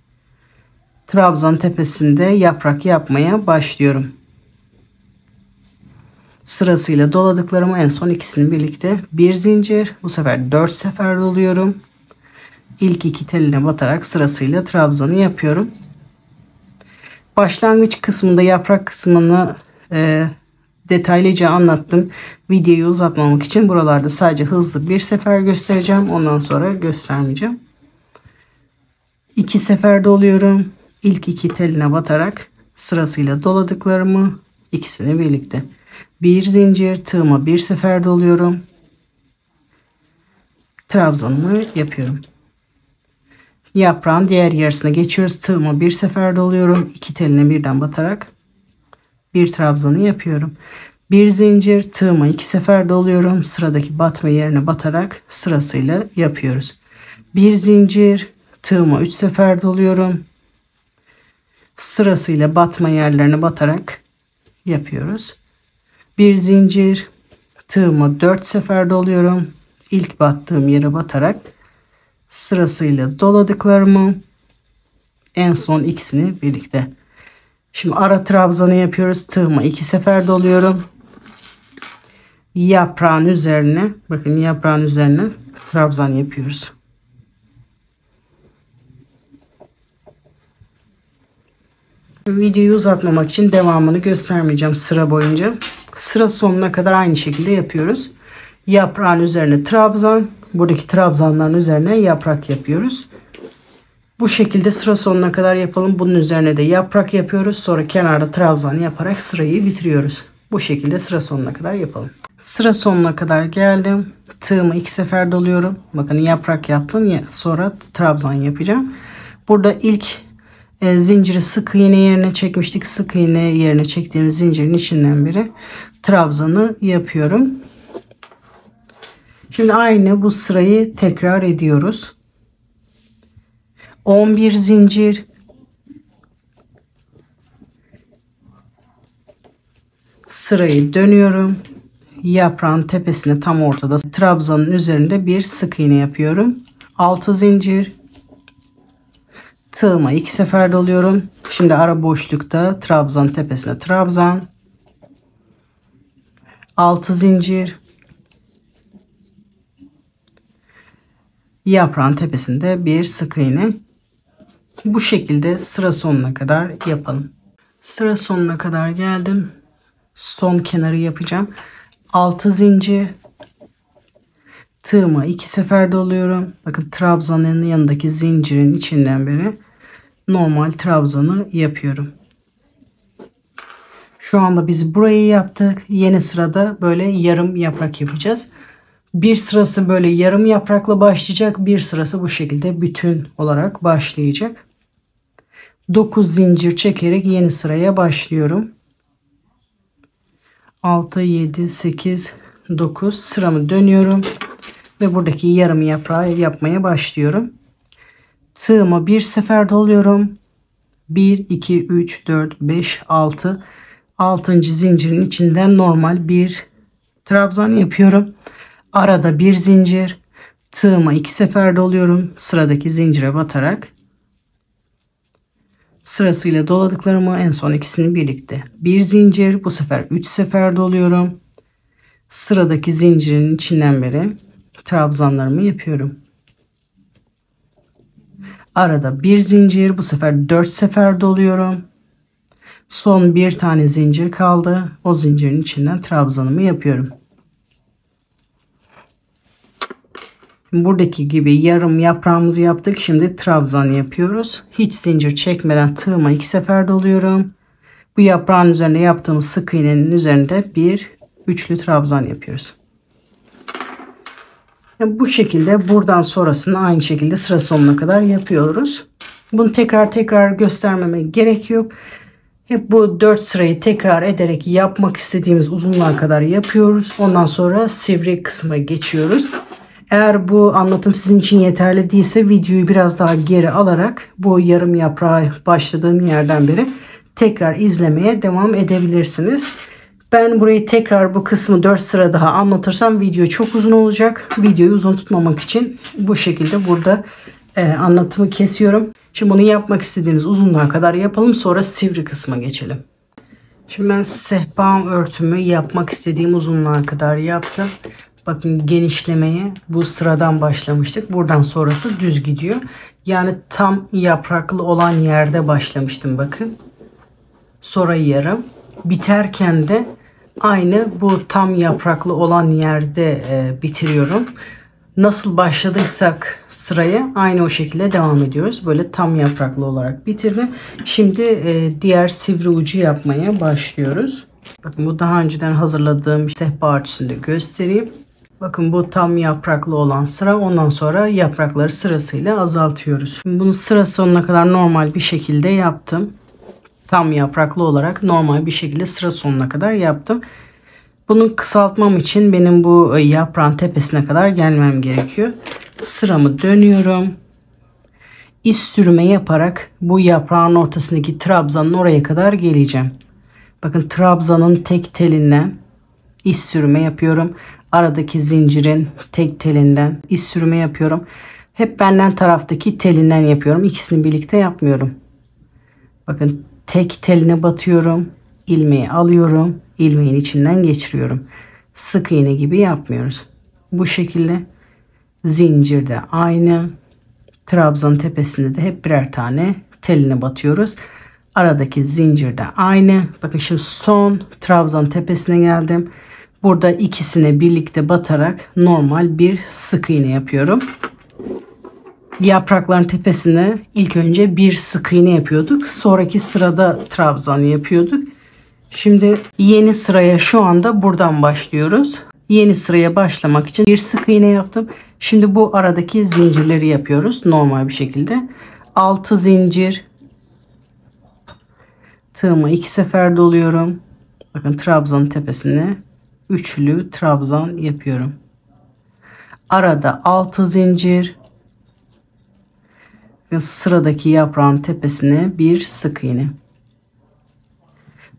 Trabzan tepesinde yaprak yapmaya başlıyorum. Sırasıyla doladıklarımı en son ikisini birlikte bir zincir. Bu sefer 4 sefer doluyorum. İlk 2 teline batarak sırasıyla trabzanı yapıyorum. Başlangıç kısmında yaprak kısmını detaylıca anlattım. Videoyu uzatmamak için buralarda sadece hızlı bir sefer göstereceğim. Ondan sonra göstermeyeceğim. 2 sefer doluyorum. İlk 2 teline batarak sırasıyla doladıklarımı ikisini birlikte. Bir zincir, tığıma 1 sefer doluyorum. Trabzanımı yapıyorum. Yaprağın diğer yarısına geçiyoruz. Tığıma 1 sefer doluyorum. 2 teline birden batarak bir trabzanı yapıyorum. Bir zincir, tığıma 2 sefer doluyorum. Sıradaki batma yerine batarak sırasıyla yapıyoruz. Bir zincir, tığıma 3 sefer doluyorum. Sırasıyla batma yerlerine batarak yapıyoruz. Bir zincir, tığıma 4 sefer doluyorum. İlk battığım yere batarak sırasıyla doladıklarımı, en son ikisini birlikte. Şimdi ara trabzanı yapıyoruz. Tığıma 2 sefer doluyorum. Yaprağın üzerine, bakın yaprağın üzerine trabzan yapıyoruz. Videoyu uzatmamak için devamını göstermeyeceğim sıra boyunca. Sıra sonuna kadar aynı şekilde yapıyoruz. Yaprağın üzerine trabzan, buradaki trabzanların üzerine yaprak yapıyoruz. Bu şekilde sıra sonuna kadar yapalım. Bunun üzerine de yaprak yapıyoruz. Sonra kenarda trabzan yaparak sırayı bitiriyoruz. Bu şekilde sıra sonuna kadar yapalım. Sıra sonuna kadar geldim. Tığımı 2 sefer doluyorum. Bakın yaprak yaptım ya, sonra trabzan yapacağım. Burada ilk zinciri sık iğne yerine çekmiştik. Sık iğne yerine çektiğimiz zincirin içinden biri trabzanı yapıyorum. Şimdi aynı bu sırayı tekrar ediyoruz. 11 zincir, sırayı dönüyorum. Yaprağın tepesine tam ortada trabzanın üzerinde bir sık iğne yapıyorum. 6 zincir, tığıma 2 sefer doluyorum. Şimdi ara boşlukta trabzanın tepesine trabzan, 6 zincir, yaprağın tepesinde bir sık iğne. Bu şekilde sıra sonuna kadar yapalım. Sıra sonuna kadar geldim. Son kenarı yapacağım. 6 zincir, tığıma 2 sefer doluyorum. Bakın trabzanın yanındaki zincirin içinden biri normal trabzanı yapıyorum. Şu anda biz burayı yaptık. Yeni sırada böyle yarım yaprak yapacağız. Bir sırası böyle yarım yaprakla başlayacak. Bir sırası bu şekilde bütün olarak başlayacak. 9 zincir çekerek yeni sıraya başlıyorum. 6, 7, 8, 9 sıramı dönüyorum. Ve buradaki yarım yaprağı yapmaya başlıyorum. Tığıma bir sefer doluyorum. 1, 2, 3, 4, 5, 6. 6. zincirin içinden normal bir trabzan yapıyorum. Arada bir zincir. Tığıma 2 sefer doluyorum. Sıradaki zincire batarak. Sırasıyla doladıklarımı en son ikisini birlikte. Bir zincir. Bu sefer 3 sefer doluyorum. Sıradaki zincirin içinden beri trabzanlarımı yapıyorum. Arada bir zincir. Bu sefer 4 sefer doluyorum. Son bir tane zincir kaldı. O zincirin içinden trabzanımı yapıyorum. Buradaki gibi yarım yaprağımızı yaptık. Şimdi trabzan yapıyoruz. Hiç zincir çekmeden tığıma 2 sefer doluyorum. Bu yaprağın üzerine yaptığımız sık iğnenin üzerinde bir üçlü trabzan yapıyoruz. Bu şekilde buradan sonrasını aynı şekilde sıra sonuna kadar yapıyoruz. Bunu tekrar göstermeme gerek yok. Hep bu 4 sırayı tekrar ederek yapmak istediğimiz uzunluğa kadar yapıyoruz. Ondan sonra sivri kısma geçiyoruz. Eğer bu anlatım sizin için yeterli değilse videoyu biraz daha geri alarak bu yarım yaprağa başladığım yerden beri tekrar izlemeye devam edebilirsiniz. Ben burayı tekrar bu kısmı 4 sıra daha anlatırsam video çok uzun olacak. Videoyu uzun tutmamak için bu şekilde burada anlatımı kesiyorum. Şimdi bunu yapmak istediğimiz uzunluğa kadar yapalım. Sonra sivri kısma geçelim. Şimdi ben sehpa örtümü yapmak istediğim uzunluğa kadar yaptım. Bakın genişlemeye bu sıradan başlamıştık. Buradan sonrası düz gidiyor. Yani tam yapraklı olan yerde başlamıştım bakın. Sonra yarım. Biterken de aynı bu tam yapraklı olan yerde bitiriyorum. Nasıl başladıysak sıraya aynı o şekilde devam ediyoruz. Böyle tam yapraklı olarak bitirdim. Şimdi diğer sivri ucu yapmaya başlıyoruz. Bakın bu daha önceden hazırladığım sehpa örtüsünü de göstereyim. Bakın bu tam yapraklı olan sıra. Ondan sonra yaprakları sırasıyla azaltıyoruz. Bunu sıra sonuna kadar normal bir şekilde yaptım. Tam yapraklı olarak normal bir şekilde sıra sonuna kadar yaptım. Bunu kısaltmam için benim bu yaprağın tepesine kadar gelmem gerekiyor. Sıramı dönüyorum. İz sürme yaparak bu yaprağın ortasındaki trabzanın oraya kadar geleceğim. Bakın trabzanın tek telinden iz sürme yapıyorum. Aradaki zincirin tek telinden iz sürme yapıyorum. Hep benden taraftaki telinden yapıyorum. İkisini birlikte yapmıyorum. Bakın tek teline batıyorum. İlmeği alıyorum. İlmeğin içinden geçiriyorum. Sık iğne gibi yapmıyoruz. Bu şekilde zincirde aynı. Trabzan tepesinde de hep birer tane teline batıyoruz. Aradaki zincirde aynı. Bakın şimdi son trabzan tepesine geldim. Burada ikisine birlikte batarak normal bir sık iğne yapıyorum. Yaprakların tepesine ilk önce bir sık iğne yapıyorduk. Sonraki sırada trabzan yapıyorduk. Şimdi yeni sıraya şu anda buradan başlıyoruz. Yeni sıraya başlamak için bir sık iğne yaptım. Şimdi bu aradaki zincirleri yapıyoruz normal bir şekilde. 6 zincir. Tığımı 2 sefer doluyorum. Bakın trabzanın tepesine üçlü trabzan yapıyorum. Arada 6 zincir. Ve sıradaki yaprağın tepesine bir sık iğne.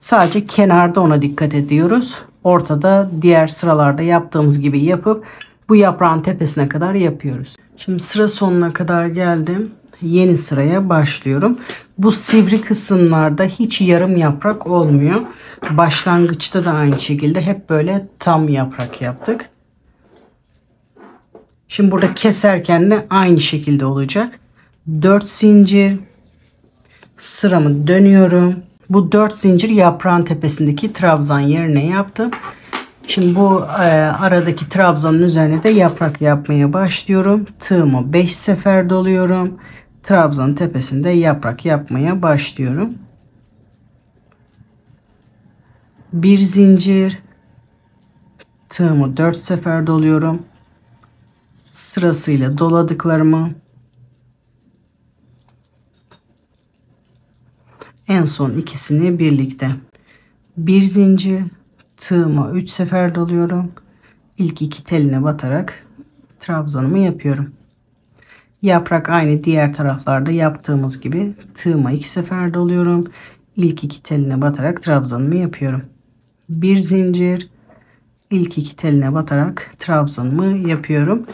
Sadece kenarda ona dikkat ediyoruz. Ortada diğer sıralarda yaptığımız gibi yapıp bu yaprağın tepesine kadar yapıyoruz. Şimdi sıra sonuna kadar geldim. Yeni sıraya başlıyorum. Bu sivri kısımlarda hiç yarım yaprak olmuyor. Başlangıçta da aynı şekilde hep böyle tam yaprak yaptık. Şimdi burada keserken de aynı şekilde olacak. 4 zincir. Sıramı dönüyorum. Bu 4 zincir yaprağın tepesindeki trabzan yerine yaptım. Şimdi bu aradaki trabzanın üzerine de yaprak yapmaya başlıyorum. Tığımı 5 sefer doluyorum. Trabzanın tepesinde yaprak yapmaya başlıyorum. Bir zincir. Tığımı 4 sefer doluyorum. Sırasıyla doladıklarımı en son ikisini birlikte. Bir zincir. Tığıma 3 sefer doluyorum. İlk iki teline batarak trabzanımı yapıyorum. Yaprak aynı diğer taraflarda yaptığımız gibi tığıma 2 sefer doluyorum. İlk iki teline batarak trabzanımı yapıyorum. Bir zincir. İlk iki teline batarak trabzanımı yapıyorum.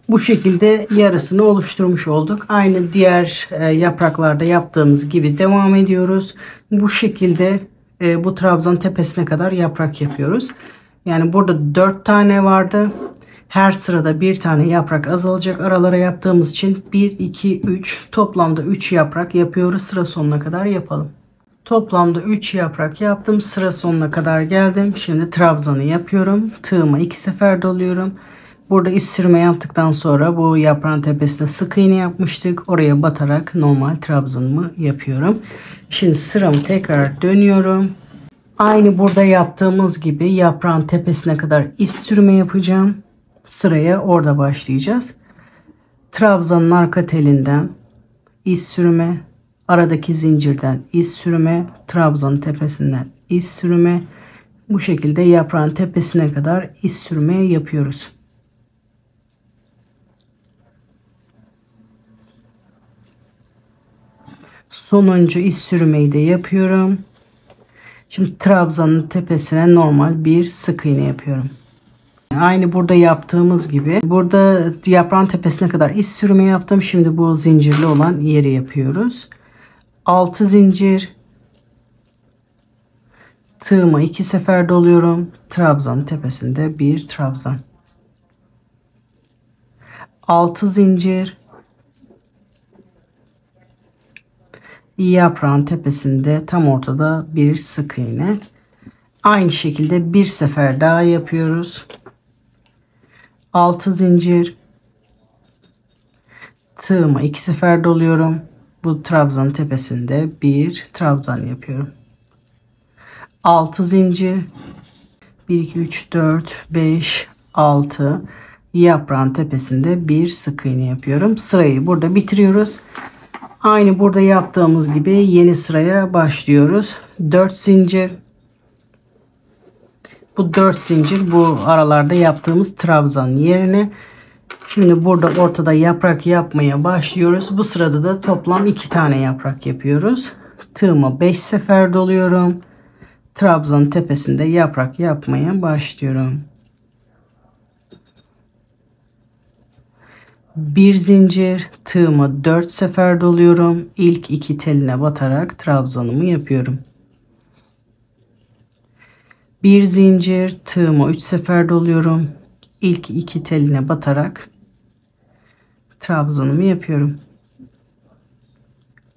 Bu şekilde yarısını oluşturmuş olduk. Aynı diğer yapraklarda yaptığımız gibi devam ediyoruz. Bu şekilde bu trabzan tepesine kadar yaprak yapıyoruz. Yani burada 4 tane vardı. Her sırada bir tane yaprak azalacak aralara yaptığımız için 1, 2, 3 toplamda 3 yaprak yapıyoruz. Sıra sonuna kadar yapalım. Toplamda 3 yaprak yaptım. Sıra sonuna kadar geldim. Şimdi trabzanı yapıyorum. Tığıma 2 sefer doluyorum. Burada iz sürme yaptıktan sonra bu yaprağın tepesine sık iğne yapmıştık. Oraya batarak normal trabzanımı yapıyorum. Şimdi sıramı tekrar dönüyorum. Aynı burada yaptığımız gibi yaprağın tepesine kadar iz sürme yapacağım. Sıraya orada başlayacağız. Trabzanın arka telinden iz sürme, aradaki zincirden iz sürme, trabzanın tepesinden iz sürme. Bu şekilde yaprağın tepesine kadar iz sürme yapıyoruz. Sonuncu iz sürmeyi de yapıyorum. Şimdi trabzanın tepesine normal bir sık iğne yapıyorum. Aynı burada yaptığımız gibi burada yaprağın tepesine kadar iz sürme yaptım. Şimdi bu zincirli olan yeri yapıyoruz. 6 zincir. Tığıma 2 sefer doluyorum. Trabzanın tepesinde bir trabzan. 6 zincir. Yaprağın tepesinde tam ortada bir sık iğne. Aynı şekilde bir sefer daha yapıyoruz. 6 zincir. Tığıma 2 sefer doluyorum. Bu trabzanın tepesinde bir trabzan yapıyorum. 6 zincir. 1, 2, 3, 4, 5, 6. Yaprağın tepesinde bir sık iğne yapıyorum. Sırayı burada bitiriyoruz. Aynı burada yaptığımız gibi yeni sıraya başlıyoruz. 4 zincir. Bu 4 zincir bu aralarda yaptığımız trabzan yerine. Şimdi burada ortada yaprak yapmaya başlıyoruz. Bu sırada da toplam 2 tane yaprak yapıyoruz. Tığıma 5 sefer doluyorum. trabzanın tepesinde yaprak yapmaya başlıyorum. Bir zincir, tığımı 4 sefer doluyorum. İlk 2 teline batarak trabzanımı yapıyorum. Bir zincir, tığımı 3 sefer doluyorum. İlk 2 teline batarak trabzanımı yapıyorum.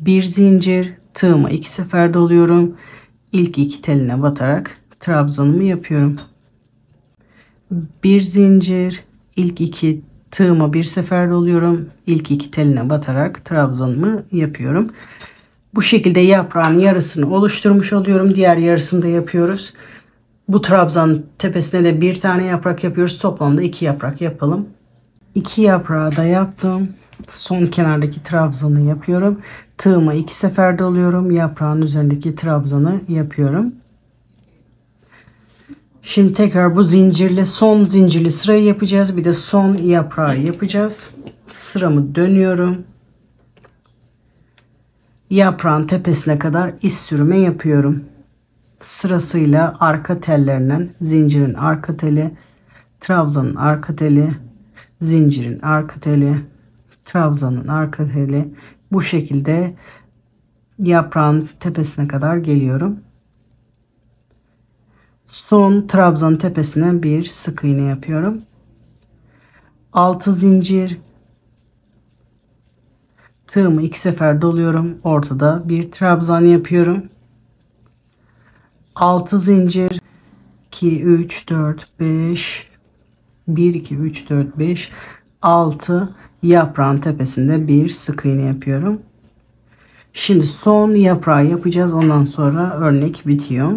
Bir zincir, tığımı 2 sefer doluyorum. İlk 2 teline batarak trabzanımı yapıyorum. Bir zincir, ilk 2 tığımı 1 sefer doluyorum. İlk 2 teline batarak trabzanımı yapıyorum. Bu şekilde yaprağın yarısını oluşturmuş oluyorum. Diğer yarısını da yapıyoruz. Bu trabzanın tepesine de bir tane yaprak yapıyoruz. Toplamda 2 yaprak yapalım. 2 yaprağı da yaptım. Son kenardaki trabzanı yapıyorum. Tığımı 2 sefer doluyorum. Yaprağın üzerindeki trabzanı yapıyorum. Şimdi tekrar bu zincirle son zincirli sırayı yapacağız. Bir de son yaprağı yapacağız. Sıramı dönüyorum. Yaprağın tepesine kadar iz sürme yapıyorum. Sırasıyla arka tellerinden zincirin arka teli, trabzanın arka teli, zincirin arka teli, trabzanın arka teli, bu şekilde yaprağın tepesine kadar geliyorum. Son trabzanın tepesine bir sık iğne yapıyorum. 6 zincir, tığımı 2 sefer doluyorum. Ortada bir trabzan yapıyorum. 6 zincir, 2 3 4 5, 1 2 3 4 5, 6 yaprağın tepesinde bir sık iğne yapıyorum. Şimdi son yaprağı yapacağız. Ondan sonra örnek bitiyor.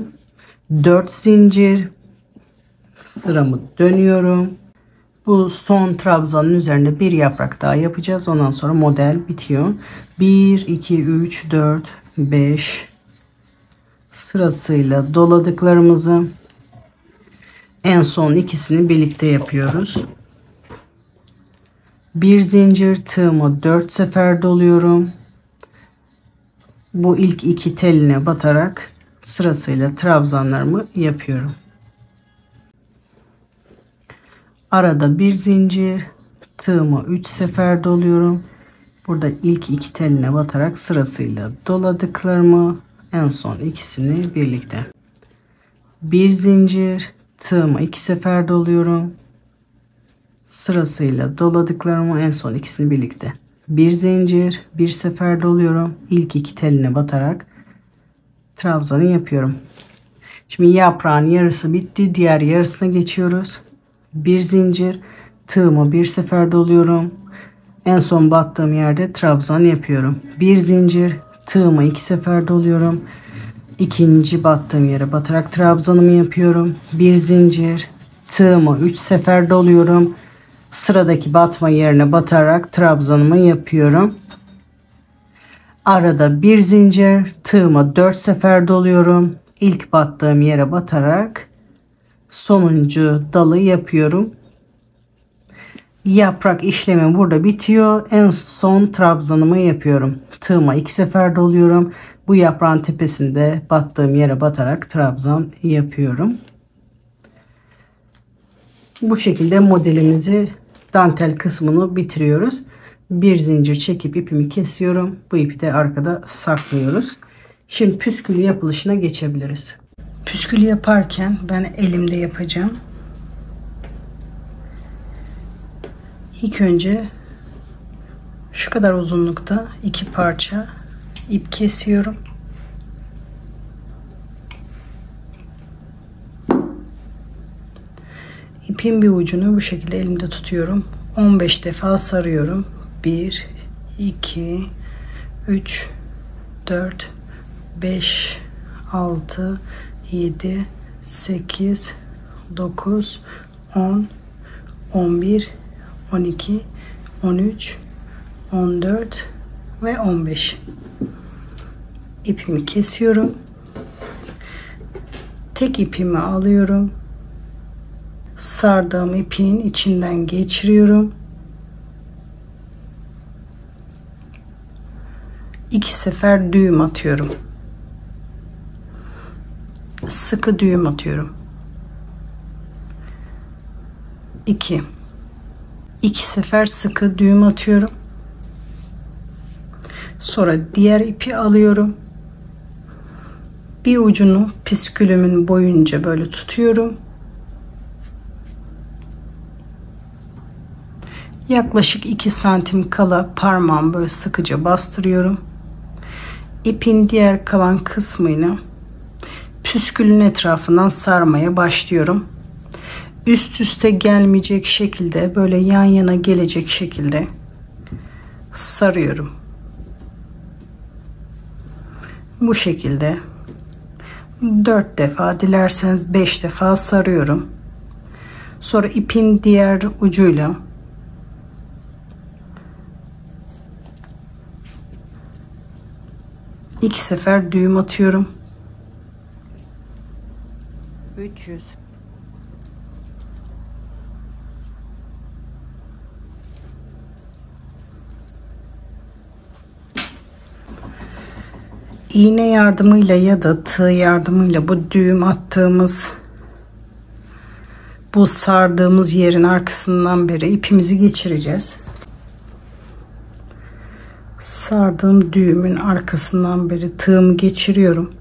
4 zincir, sıramı dönüyorum. Bu son trabzanın üzerinde bir yaprak daha yapacağız. Ondan sonra model bitiyor. 1 2 3 4 5 sırasıyla doladıklarımızı en son ikisini birlikte yapıyoruz. Bir zincir, tığımı 4 sefer doluyorum. Bu ilk 2 teline batarak sırasıyla trabzanlarımı yapıyorum. Arada bir zincir, tığımı 3 sefer doluyorum. Burada ilk 2 teline batarak sırasıyla doladıklarımı en son ikisini birlikte. Bir zincir, tığımı 2 sefer doluyorum. Sırasıyla doladıklarımı en son ikisini birlikte. Bir zincir, bir sefer doluyorum. İlk 2 teline batarak trabzanı yapıyorum. Şimdi yaprağın yarısı bitti. Diğer yarısına geçiyoruz. Bir zincir, tığımı 1 sefer doluyorum. En son battığım yerde trabzan yapıyorum. Bir zincir, tığımı 2 sefer doluyorum. İkinci battığım yere batarak trabzanımı yapıyorum. Bir zincir, tığımı 3 sefer doluyorum. Sıradaki batma yerine batarak trabzanımı yapıyorum. Arada bir zincir, tığımı 4 sefer doluyorum. İlk battığım yere batarak sonuncu dalı yapıyorum. Yaprak işlemi burada bitiyor. En son trabzanımı yapıyorum. Tığıma 2 sefer doluyorum. Bu yaprağın tepesinde battığım yere batarak trabzan yapıyorum. Bu şekilde modelimizi, dantel kısmını bitiriyoruz. Bir zincir çekip ipimi kesiyorum. Bu ipi de arkada saklıyoruz. Şimdi püskül yapılışına geçebiliriz. Püskül yaparken ben elimde yapacağım. İlk önce şu kadar uzunlukta 2 parça ip kesiyorum. İpin bir ucunu bu şekilde elimde tutuyorum. 15 defa sarıyorum. 1 2 3 4 5 6 7 8 9 10 11 12 13 14 ve 15. İpimi kesiyorum. Tek ipimi alıyorum. Sardığım ipin içinden geçiriyorum. 2 sefer düğüm atıyorum. sıkı düğüm atıyorum. 2 sefer sıkı düğüm atıyorum. Sonra diğer ipi alıyorum. Bir ucunu püskülümün boyunca böyle tutuyorum. Yaklaşık 2 santim kala parmağımı böyle sıkıca bastırıyorum. İpin diğer kalan kısmını püskülün etrafından sarmaya başlıyorum. Üst üste gelmeyecek şekilde, böyle yan yana gelecek şekilde sarıyorum. Bu şekilde 4 defa, dilerseniz 5 defa sarıyorum. Sonra ipin diğer ucuyla iki sefer düğüm atıyorum. 300 iğne yardımıyla ya da tığ yardımıyla bu düğüm attığımız, bu sardığımız yerin arkasından beri ipimizi geçireceğiz. Sardığım düğümün arkasından beri tığımı geçiriyorum.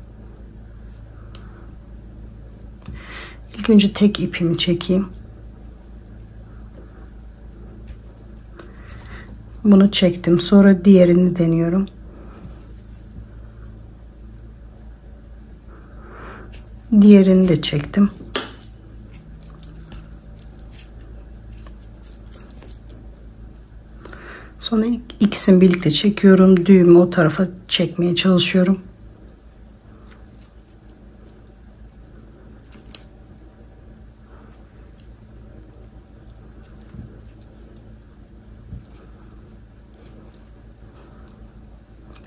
İlk önce tek ipimi çekeyim. Bunu çektim. Sonra diğerini deniyorum. Diğerini de çektim. Sonra ikisini birlikte çekiyorum. Düğümü o tarafa çekmeye çalışıyorum.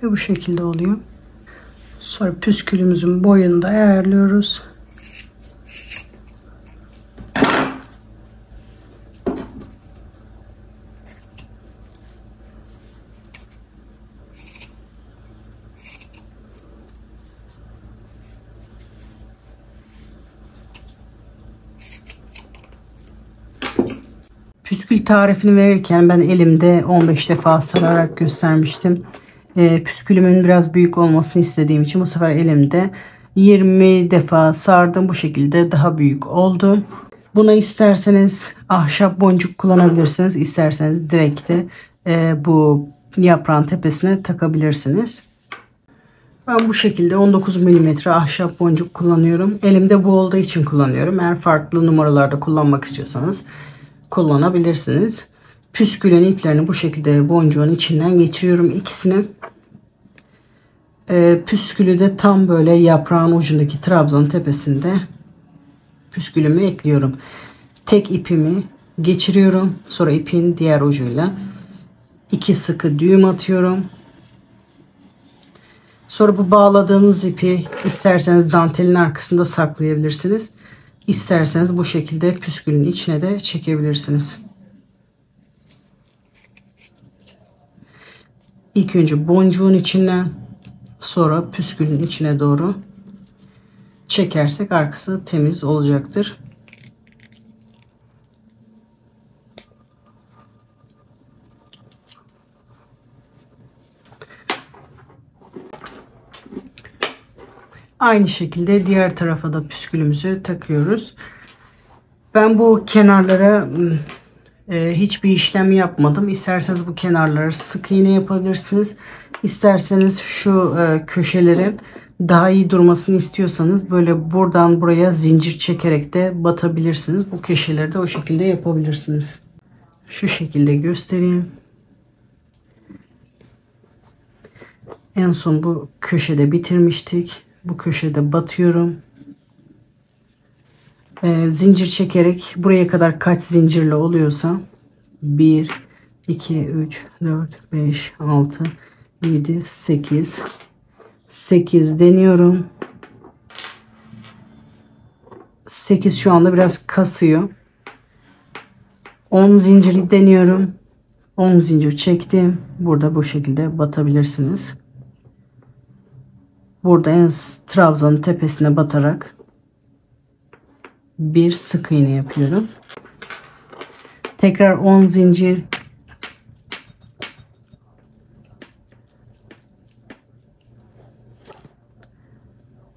Ve bu şekilde oluyor. Sonra püskülümüzün boyunu da ayarlıyoruz. Püskül tarifini verirken ben elimde 15 defa sararak göstermiştim. Püskülümün biraz büyük olmasını istediğim için bu sefer elimde 20 defa sardım. Bu şekilde daha büyük oldu. Buna isterseniz ahşap boncuk kullanabilirsiniz. İsterseniz direkt de bu yaprağın tepesine takabilirsiniz. Ben bu şekilde 19 milimetre ahşap boncuk kullanıyorum. Elimde bu olduğu için kullanıyorum. Eğer farklı numaralarda kullanmak istiyorsanız kullanabilirsiniz. Püskülün iplerini bu şekilde boncuğun içinden geçiriyorum ikisini. Püskülü de tam böyle yaprağın ucundaki trabzanın tepesinde püskülümü ekliyorum. Tek ipimi geçiriyorum. Sonra ipin diğer ucuyla 2 sıkı düğüm atıyorum. Sonra bu bağladığınız ipi isterseniz dantelin arkasında saklayabilirsiniz. İsterseniz bu şekilde püskülün içine de çekebilirsiniz. İlk önce boncuğun içinden, sonra püskülün içine doğru çekersek arkası temiz olacaktır. Aynı şekilde diğer tarafa da püskülümüzü takıyoruz. Ben bu kenarlara hiçbir işlem yapmadım. İsterseniz bu kenarları sık iğne yapabilirsiniz. İsterseniz şu köşelerin daha iyi durmasını istiyorsanız böyle buradan buraya zincir çekerek de batabilirsiniz. Bu köşeleri de o şekilde yapabilirsiniz. Şu şekilde göstereyim. En son bu köşede bitirmiştik. Bu köşede batıyorum. Zincir çekerek buraya kadar kaç zincirle oluyorsa 1, 2, 3, 4, 5, 6, 7, 8 deniyorum. 8 şu anda biraz kasıyor. 10 zinciri deniyorum. 10 zincir çektim. Burada bu şekilde batabilirsiniz. Burada en trabzanın tepesine batarak bir sık iğne yapıyorum. Tekrar 10 zincir.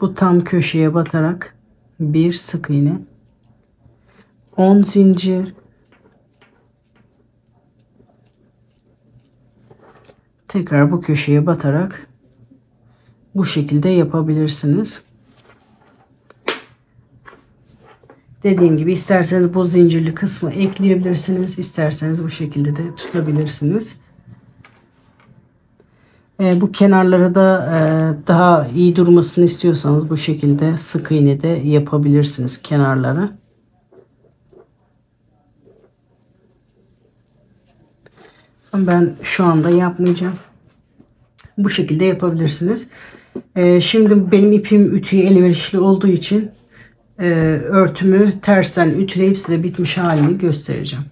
Bu tam köşeye batarak bir sık iğne. 10 zincir. Tekrar bu köşeye batarak bu şekilde yapabilirsiniz. Dediğim gibi isterseniz bu zincirli kısmı ekleyebilirsiniz. İsterseniz bu şekilde de tutabilirsiniz. Bu kenarları da daha iyi durmasını istiyorsanız bu şekilde sık iğne de yapabilirsiniz kenarlara. Ben şu anda yapmayacağım. Bu şekilde yapabilirsiniz. Şimdi benim ipim ütüye elverişli olduğu için örtümü tersten ütüleyip size bitmiş halini göstereceğim.